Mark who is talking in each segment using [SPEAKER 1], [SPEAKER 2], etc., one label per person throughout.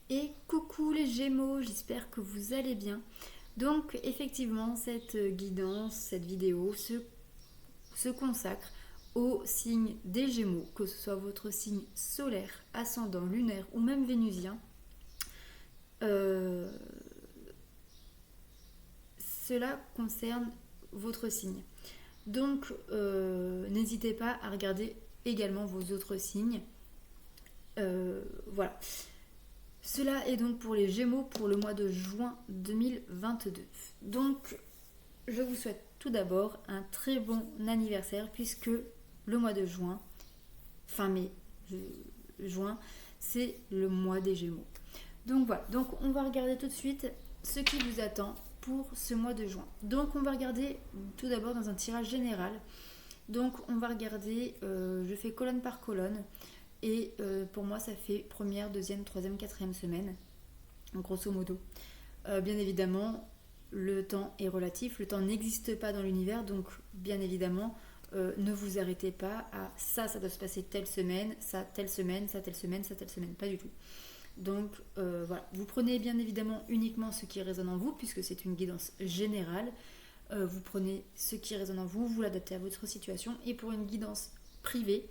[SPEAKER 1] Et coucou les Gémeaux, j'espère que vous allez bien. Donc effectivement, cette guidance, cette vidéo se consacre au signe des Gémeaux, que ce soit votre signe solaire, ascendant, lunaire ou même vénusien. Euh, Cela concerne votre signe. Donc n'hésitez pas à regarder également vos autres signes. Voilà. Cela est donc pour les Gémeaux pour le mois de juin 2022. Donc, je vous souhaite tout d'abord un très bon anniversaire puisque le mois de juin, fin mai, juin, c'est le mois des Gémeaux. Donc voilà, donc on va regarder tout de suite ce qui vous attend pour ce mois de juin. Donc on va regarder tout d'abord dans un tirage général. Donc on va regarder, je fais colonne par colonne. Et pour moi, ça fait première, deuxième, troisième, quatrième semaine, grosso modo. Bien évidemment, le temps est relatif, le temps n'existe pas dans l'univers, donc bien évidemment, ne vous arrêtez pas à ça, ça doit se passer telle semaine, ça telle semaine, ça telle semaine, ça telle semaine, pas du tout. Donc voilà, vous prenez bien évidemment uniquement ce qui résonne en vous, puisque c'est une guidance générale. Vous prenez ce qui résonne en vous, vous l'adaptez à votre situation, et pour une guidance privée,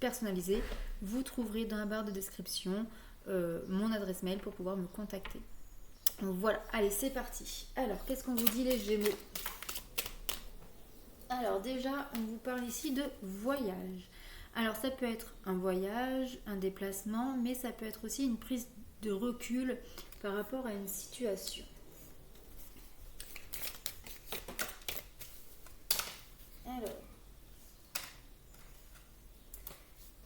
[SPEAKER 1] personnalisée, vous trouverez dans la barre de description mon adresse mail pour pouvoir me contacter. Donc voilà, allez c'est parti. Alors qu'est-ce qu'on vous dit les Gémeaux? Alors déjà on vous parle ici de voyage. Alors ça peut être un voyage, un déplacement, mais ça peut être aussi une prise de recul par rapport à une situation. Alors,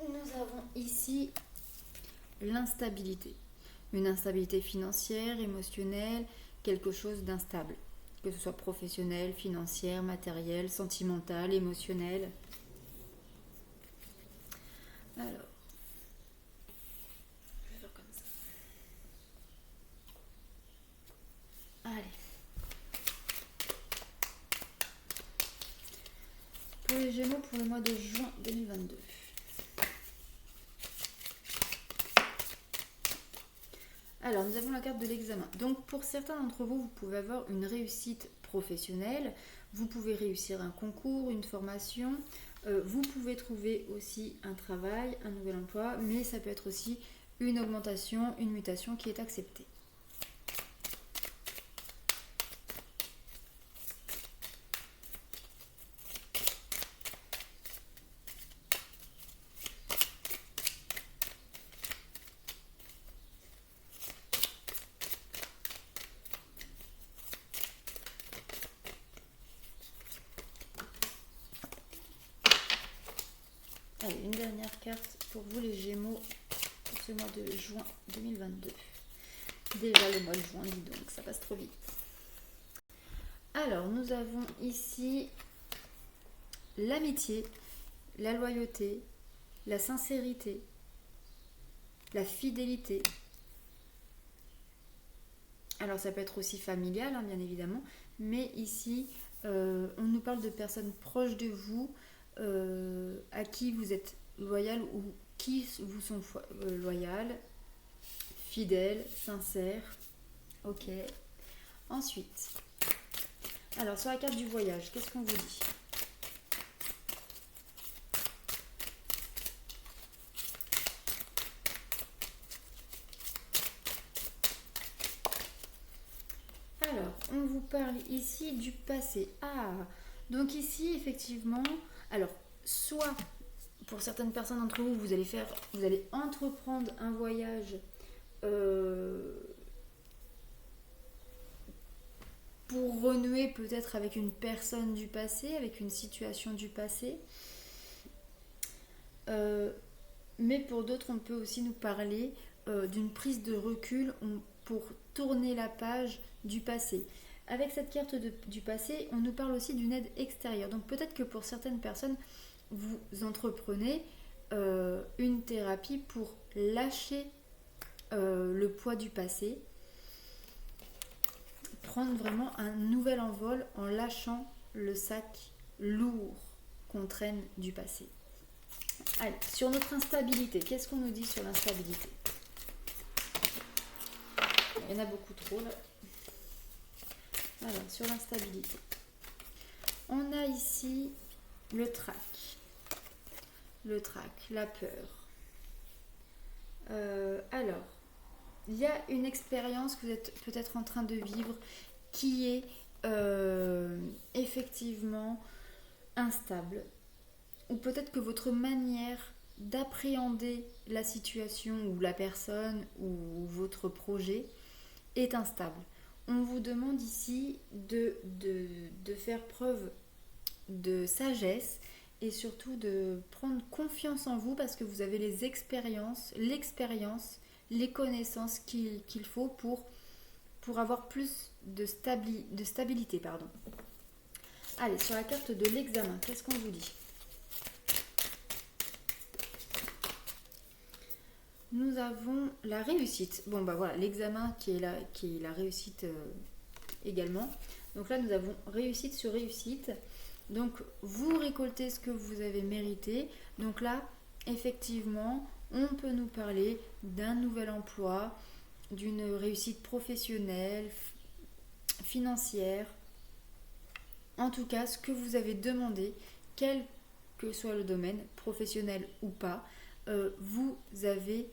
[SPEAKER 1] nous avons ici l'instabilité. Une instabilité financière, émotionnelle, quelque chose d'instable. Que ce soit professionnel, financière, matériel, sentimental, émotionnel. Alors, je vais faire comme ça. Allez. Pour les Gémeaux pour le mois de juin 2022. Alors, nous avons la carte de l'examen. Donc, pour certains d'entre vous, vous pouvez avoir une réussite professionnelle. Vous pouvez réussir un concours, une formation. Vous pouvez trouver aussi un travail, un nouvel emploi, mais ça peut être aussi une augmentation, une mutation qui est acceptée. Allez, une dernière carte pour vous les Gémeaux pour ce mois de juin 2022. Déjà le mois de juin, dis donc, ça passe trop vite. Alors, nous avons ici l'amitié, la loyauté, la sincérité, la fidélité. Alors, ça peut être aussi familial, hein, bien évidemment, mais ici, on nous parle de personnes proches de vous, à qui vous êtes loyal ou qui vous sont loyales, fidèles, sincères. Ok. Ensuite, alors sur la carte du voyage, qu'est-ce qu'on vous dit? Alors, on vous parle ici du passé. Ah, donc ici, effectivement, alors, soit pour certaines personnes d'entre vous, vous allez entreprendre un voyage pour renouer peut-être avec une personne du passé, avec une situation du passé. Euh, mais pour d'autres, on peut aussi nous parler d'une prise de recul pour tourner la page du passé. Avec cette carte du passé, on nous parle aussi d'une aide extérieure. Donc peut-être que pour certaines personnes, vous entreprenez une thérapie pour lâcher le poids du passé, prendre vraiment un nouvel envol en lâchant le sac lourd qu'on traîne du passé. Allez, sur notre instabilité, qu'est-ce qu'on nous dit sur l'instabilité? Il y en a beaucoup trop là. Alors, sur l'instabilité. On a ici le trac, la peur. Alors, il y a une expérience que vous êtes peut-être en train de vivre qui est effectivement instable. Ou peut-être que votre manière d'appréhender la situation ou la personne ou votre projet est instable. On vous demande ici de faire preuve de sagesse et surtout de prendre confiance en vous parce que vous avez l'expérience, les connaissances qu'il faut pour avoir plus de stabilité. Pardon. Allez, sur la carte de l'examen, qu'est-ce qu'on vous dit? Nous avons la réussite. Bon, bah voilà, l'examen qui est la réussite également. Donc là, nous avons réussite sur réussite. Donc, vous récoltez ce que vous avez mérité. Donc là, effectivement, on peut nous parler d'un nouvel emploi, d'une réussite professionnelle, financière. En tout cas, ce que vous avez demandé, quel que soit le domaine, professionnel ou pas, vous avez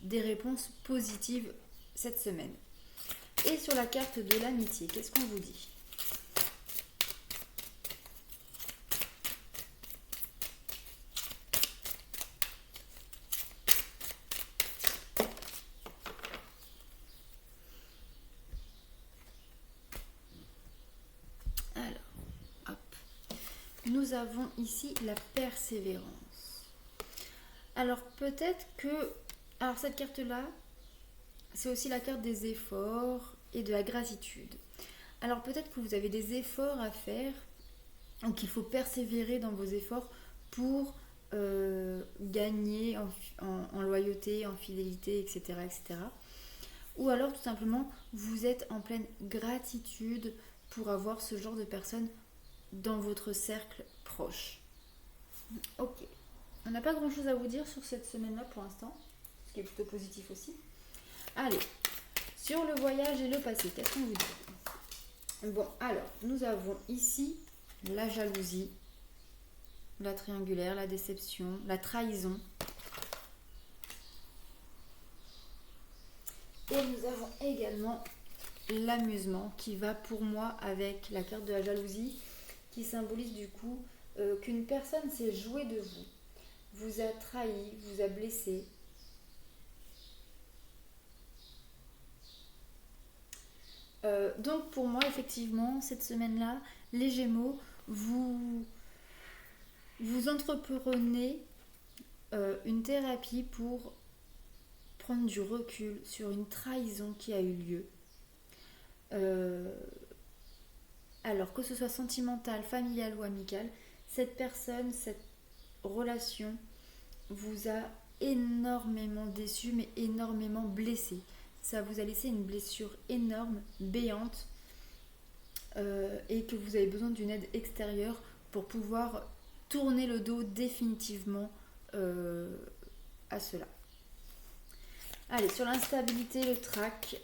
[SPEAKER 1] des réponses positives cette semaine. Et sur la carte de l'amitié, qu'est-ce qu'on vous dit? Alors, hop. Nous avons ici la persévérance. Alors peut-être que... Alors cette carte-là, c'est aussi la carte des efforts et de la gratitude. Alors peut-être que vous avez des efforts à faire, donc il faut persévérer dans vos efforts pour gagner en loyauté, en fidélité, etc., etc. Ou alors tout simplement, vous êtes en pleine gratitude pour avoir ce genre de personnes dans votre cercle proche. Ok. On n'a pas grand chose à vous dire sur cette semaine-là pour l'instant, ce qui est plutôt positif aussi. Allez, sur le voyage et le passé, qu'est-ce qu'on vous dit? Bon, alors, nous avons ici la jalousie, la triangulaire, la déception, la trahison. Et nous avons également l'amusement qui va pour moi avec la carte de la jalousie qui symbolise du coup qu'une personne s'est jouée de vous a trahi, vous a blessé. Donc pour moi, effectivement, cette semaine-là, les Gémeaux, vous entreprenez une thérapie pour prendre du recul sur une trahison qui a eu lieu. Alors que ce soit sentimental, familial ou amical, cette personne, cette relation vous a énormément déçu, mais énormément blessé. Ça vous a laissé une blessure énorme, béante, et que vous avez besoin d'une aide extérieure pour pouvoir tourner le dos définitivement à cela. Allez, sur l'instabilité, le trac.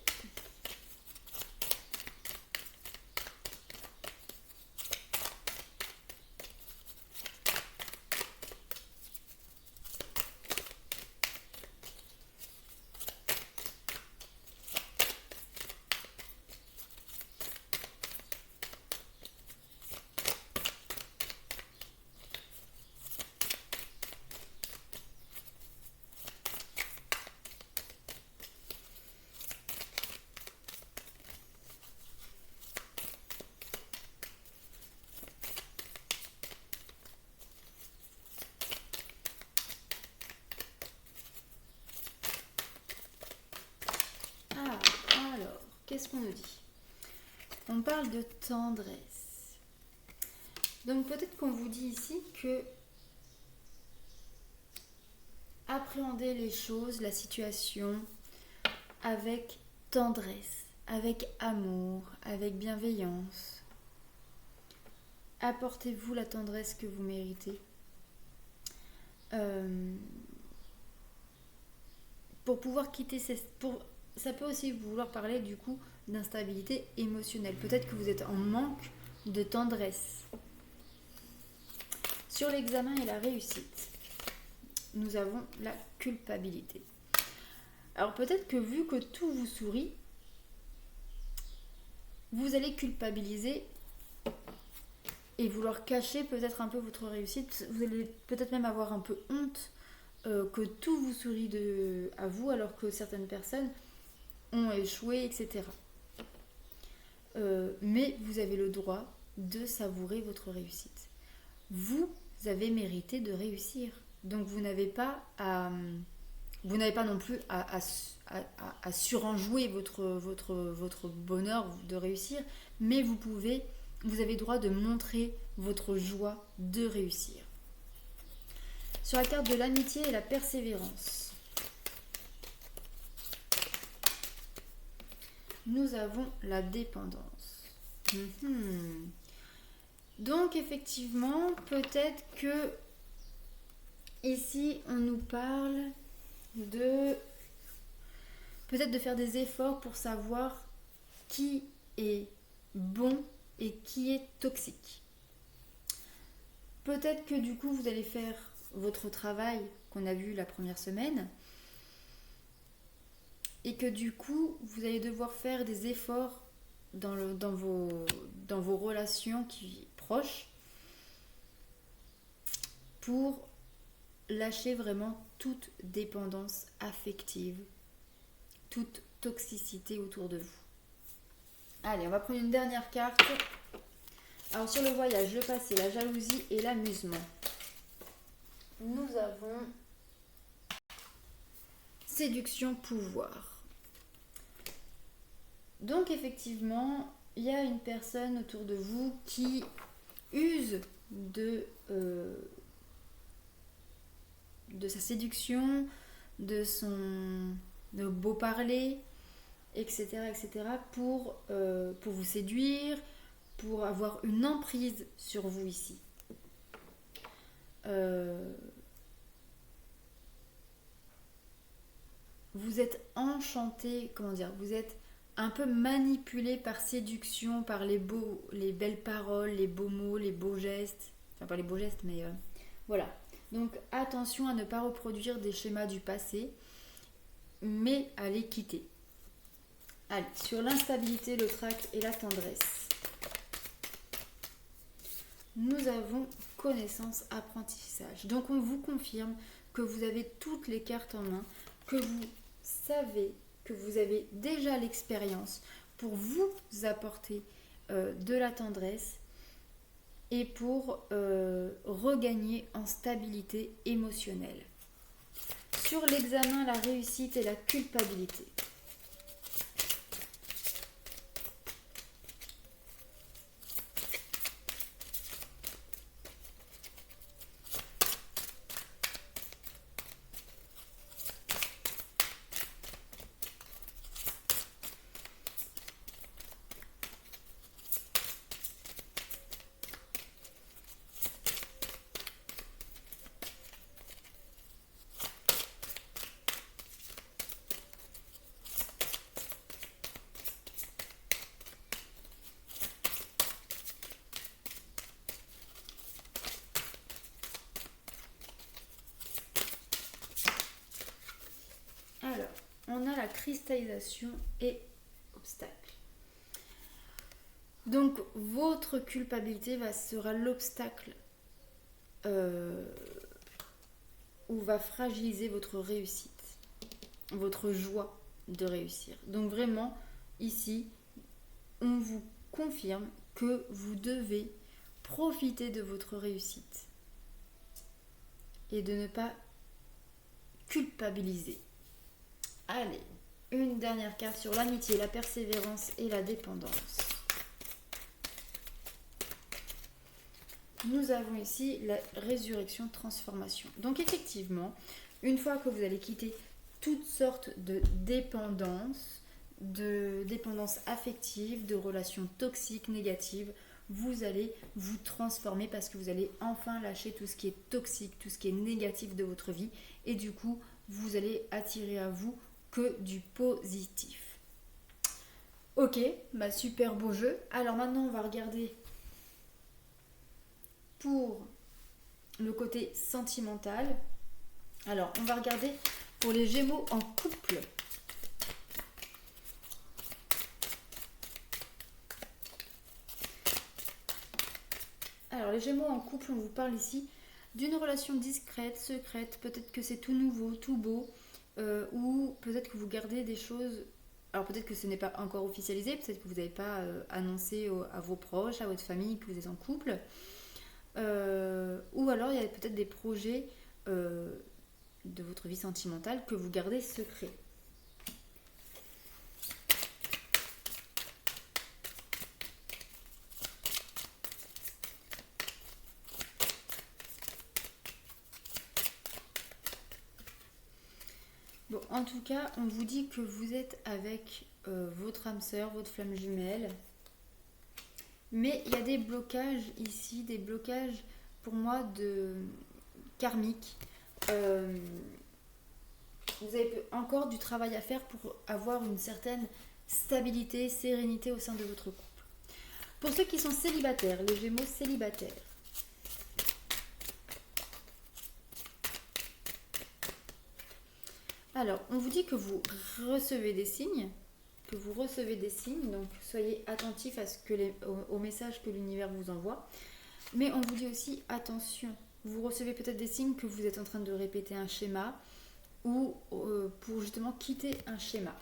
[SPEAKER 1] Qu'est-ce qu'on nous dit? On parle de tendresse. Donc peut-être qu'on vous dit ici que appréhender les choses, la situation avec tendresse, avec amour, avec bienveillance. Apportez-vous la tendresse que vous méritez. Euh, pour pouvoir quitter ça peut aussi vouloir parler du coup d'instabilité émotionnelle. Peut-être que vous êtes en manque de tendresse. Sur l'examen et la réussite, nous avons la culpabilité. Alors peut-être que vu que tout vous sourit, vous allez culpabiliser et vouloir cacher peut-être un peu votre réussite. Vous allez peut-être même avoir un peu honte que tout vous sourit à vous alors que certaines personnes ont échoué, etc. Mais vous avez le droit de savourer votre réussite. Vous avez mérité de réussir. Donc vous n'avez pas non plus à surenjouer votre bonheur de réussir, mais vous avez le droit de montrer votre joie de réussir. Sur la carte de l'amitié et la persévérance, nous avons la dépendance. Donc effectivement, peut-être que ici on nous parle peut-être de faire des efforts pour savoir qui est bon et qui est toxique. Peut-être que du coup vous allez faire votre travail qu'on a vu la première semaine et que du coup vous allez devoir faire des efforts dans vos relations proches pour lâcher vraiment toute dépendance affective, toute toxicité autour de vous. Allez, on va prendre une dernière carte. Alors sur le voyage, le passé, la jalousie et l'amusement. Nous avons séduction, pouvoir. Donc effectivement, il y a une personne autour de vous qui use de sa séduction, de beau parler, etc., pour vous séduire, pour avoir une emprise sur vous ici. Vous êtes enchanté, vous êtes un peu manipulé par séduction, par les belles paroles, les beaux mots, les beaux gestes. Enfin, pas les beaux gestes, mais voilà. Donc, attention à ne pas reproduire des schémas du passé, mais à les quitter. Allez, sur l'instabilité, le trac et la tendresse. Nous avons connaissance, apprentissage. Donc, on vous confirme que vous avez toutes les cartes en main, que vous savez, que vous avez déjà l'expérience pour vous apporter de la tendresse et pour regagner en stabilité émotionnelle. Sur l'examen, la réussite et la culpabilité. Alors, on a la cristallisation et obstacle. Donc, votre culpabilité sera l'obstacle où va fragiliser votre réussite, votre joie de réussir. Donc, vraiment, ici, on vous confirme que vous devez profiter de votre réussite et de ne pas culpabiliser. Allez, une dernière carte sur l'amitié, la persévérance et la dépendance. Nous avons ici la résurrection, transformation. Donc effectivement, une fois que vous allez quitter toutes sortes de dépendance affective, de relations toxiques, négatives, vous allez vous transformer parce que vous allez enfin lâcher tout ce qui est toxique, tout ce qui est négatif de votre vie. Et du coup, vous allez attirer à vous que du positif. Ok, bah super beau jeu. Alors maintenant, on va regarder pour le côté sentimental. Alors, on va regarder pour les Gémeaux en couple. Alors, les Gémeaux en couple, on vous parle ici d'une relation discrète, secrète. Peut-être que c'est tout nouveau, tout beau. Ou peut-être que vous gardez des choses. Alors, peut-être que ce n'est pas encore officialisé. Peut-être que vous n'avez pas annoncé à vos proches, à votre famille que vous êtes en couple. Ou alors, il y a peut-être des projets de votre vie sentimentale que vous gardez secret. Bon, en tout cas, on vous dit que vous êtes avec votre âme sœur, votre flamme jumelle. Mais il y a des blocages ici, des blocages pour moi de karmiques. Vous avez encore du travail à faire pour avoir une certaine stabilité, sérénité au sein de votre couple. Pour ceux qui sont célibataires, les Gémeaux célibataires. Alors, on vous dit que vous recevez des signes, donc soyez attentifs à aux messages que l'univers vous envoie. Mais on vous dit aussi, attention, vous recevez peut-être des signes que vous êtes en train de répéter un schéma ou pour justement quitter un schéma.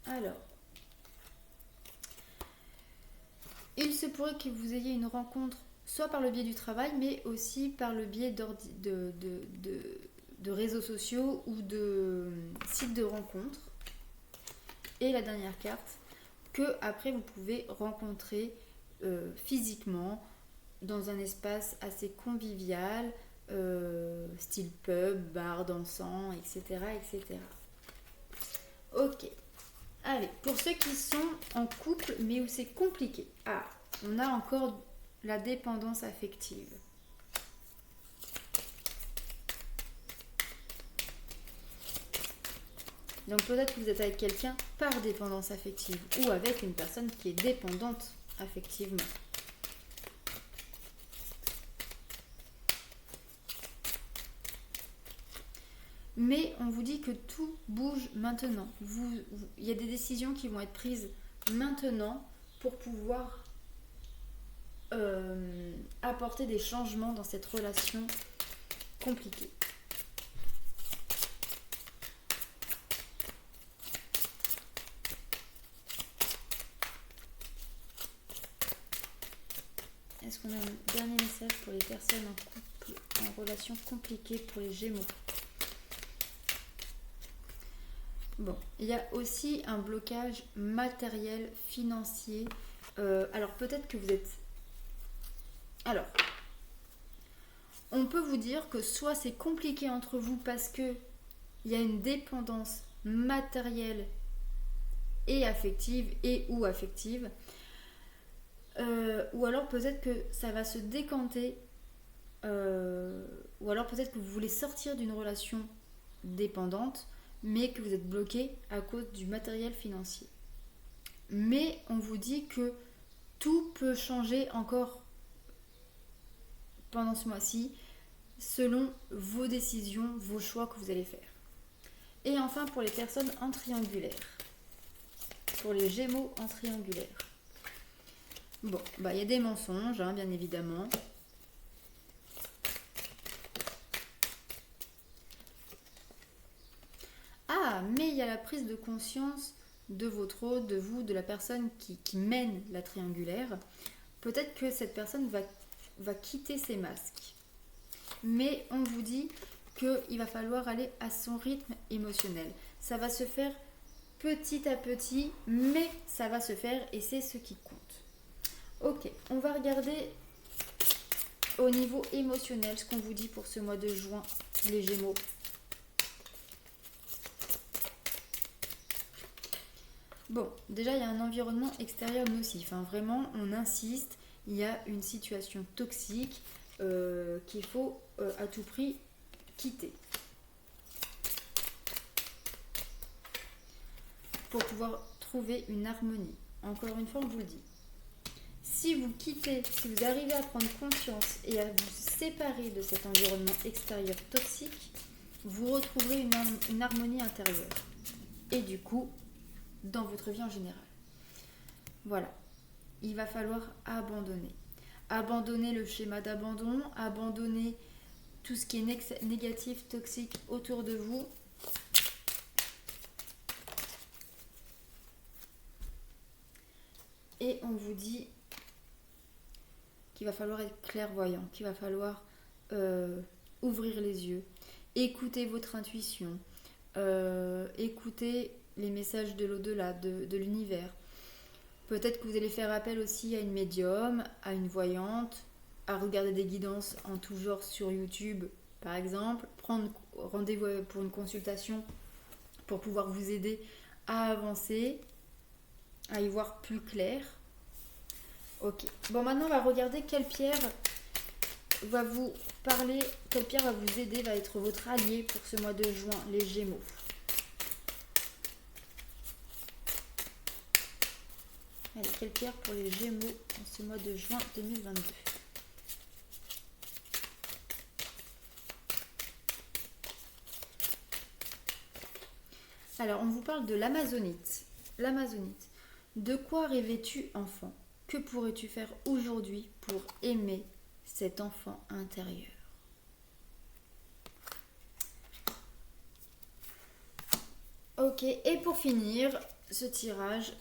[SPEAKER 1] Alors, il se pourrait que vous ayez une rencontre soit par le biais du travail, mais aussi par le biais de réseaux sociaux ou de sites de rencontres. Et la dernière carte, que après vous pouvez rencontrer physiquement dans un espace assez convivial, style pub, bar, dansant, etc., etc. Ok. Allez, pour ceux qui sont en couple, mais où c'est compliqué. Ah, on a encore la dépendance affective. Donc peut-être que vous êtes avec quelqu'un par dépendance affective ou avec une personne qui est dépendante affectivement. Mais on vous dit que tout bouge maintenant. Il y a des décisions qui vont être prises maintenant pour pouvoir apporter des changements dans cette relation compliquée. Est-ce qu'on a un dernier message pour les personnes en couple, en relation compliquée pour les Gémeaux? Bon, il y a aussi un blocage matériel, financier. Alors peut-être que vous êtes... Alors, on peut vous dire que soit c'est compliqué entre vous parce que il y a une dépendance matérielle et affective ou affective. Ou alors peut-être que ça va se décanter. Ou alors peut-être que vous voulez sortir d'une relation dépendante, mais que vous êtes bloqué à cause du matériel financier. Mais on vous dit que tout peut changer encore pendant ce mois-ci, selon vos décisions, vos choix que vous allez faire. Et enfin, pour les personnes en triangulaire. Pour les Gémeaux en triangulaire. Bon, bah il y a des mensonges, hein, bien évidemment. Ah, mais il y a la prise de conscience de votre hôte, de vous, de la personne qui mène la triangulaire. Peut-être que cette personne va quitter ses masques. Mais on vous dit qu'il va falloir aller à son rythme émotionnel. Ça va se faire petit à petit, mais ça va se faire et c'est ce qui compte. Ok, on va regarder au niveau émotionnel ce qu'on vous dit pour ce mois de juin, les Gémeaux. Bon, déjà, il y a un environnement extérieur nocif, hein. Vraiment, on insiste, il y a une situation toxique qu'il faut à tout prix quitter pour pouvoir trouver une harmonie. Encore une fois, on vous le dit. Si vous quittez, si vous arrivez à prendre conscience et à vous séparer de cet environnement extérieur toxique, vous retrouverez une harmonie intérieure. Et du coup, dans votre vie en général. Voilà. Il va falloir abandonner. Abandonner le schéma d'abandon, abandonner tout ce qui est négatif, toxique autour de vous. Et on vous dit qu'il va falloir être clairvoyant, qu'il va falloir ouvrir les yeux, écouter votre intuition, écouter les messages de l'au-delà, de l'univers. Peut-être que vous allez faire appel aussi à une médium, à une voyante, à regarder des guidances en tout genre sur YouTube, par exemple, prendre rendez-vous pour une consultation pour pouvoir vous aider à avancer, à y voir plus clair. Ok. Bon, maintenant, on va regarder quelle pierre va vous parler, quelle pierre va vous aider, va être votre allié pour ce mois de juin, les Gémeaux. Allez, quelle pierre pour les Gémeaux en ce mois de juin 2022? Alors, on vous parle de l'amazonite. L'amazonite. De quoi rêvais-tu enfant? Que pourrais-tu faire aujourd'hui pour aimer cet enfant intérieur? Ok, et pour finir ce tirage,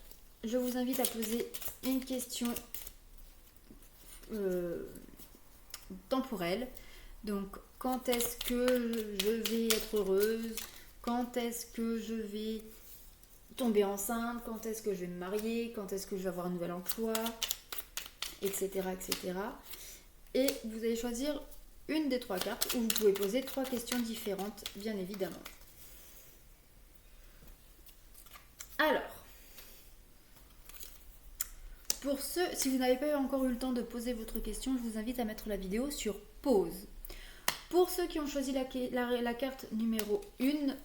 [SPEAKER 1] je vous invite à poser une question temporelle. Donc, quand est-ce que je vais être heureuse? Quand est-ce que je vais tomber enceinte? Quand est-ce que je vais me marier? Quand est-ce que je vais avoir un nouvel emploi? Etc. etc. Et vous allez choisir une des trois cartes où vous pouvez poser trois questions différentes, bien évidemment. Alors, pour ceux, si vous n'avez pas encore eu le temps de poser votre question, je vous invite à mettre la vidéo sur pause. Pour ceux qui ont choisi la carte numéro 1,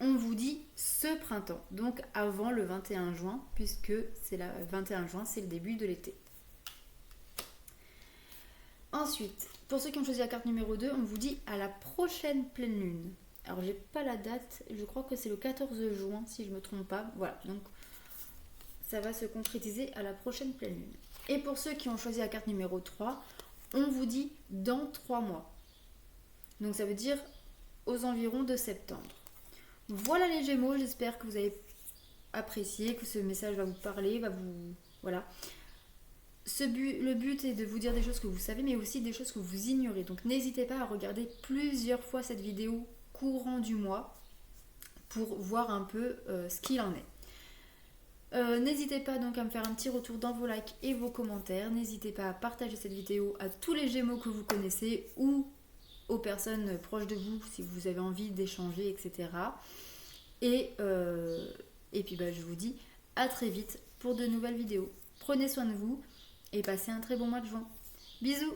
[SPEAKER 1] on vous dit ce printemps, donc avant le 21 juin, puisque c'est le 21 juin, c'est le début de l'été. Ensuite, pour ceux qui ont choisi la carte numéro 2, on vous dit à la prochaine pleine lune. Alors, j'ai pas la date, je crois que c'est le 14 juin, si je ne me trompe pas. Voilà, donc ça va se concrétiser à la prochaine pleine lune. Et pour ceux qui ont choisi la carte numéro 3, on vous dit dans 3 mois. Donc ça veut dire aux environs de septembre. Voilà les Gémeaux, j'espère que vous avez apprécié, que ce message va vous parler, Voilà. Le but est de vous dire des choses que vous savez, mais aussi des choses que vous ignorez. Donc n'hésitez pas à regarder plusieurs fois cette vidéo courant du mois pour voir un peu ce qu'il en est. N'hésitez pas donc à me faire un petit retour dans vos likes et vos commentaires. N'hésitez pas à partager cette vidéo à tous les Gémeaux que vous connaissez ou aux personnes proches de vous si vous avez envie d'échanger, etc. Et puis je vous dis à très vite pour de nouvelles vidéos. Prenez soin de vous et passez un très bon mois de juin. Bisous!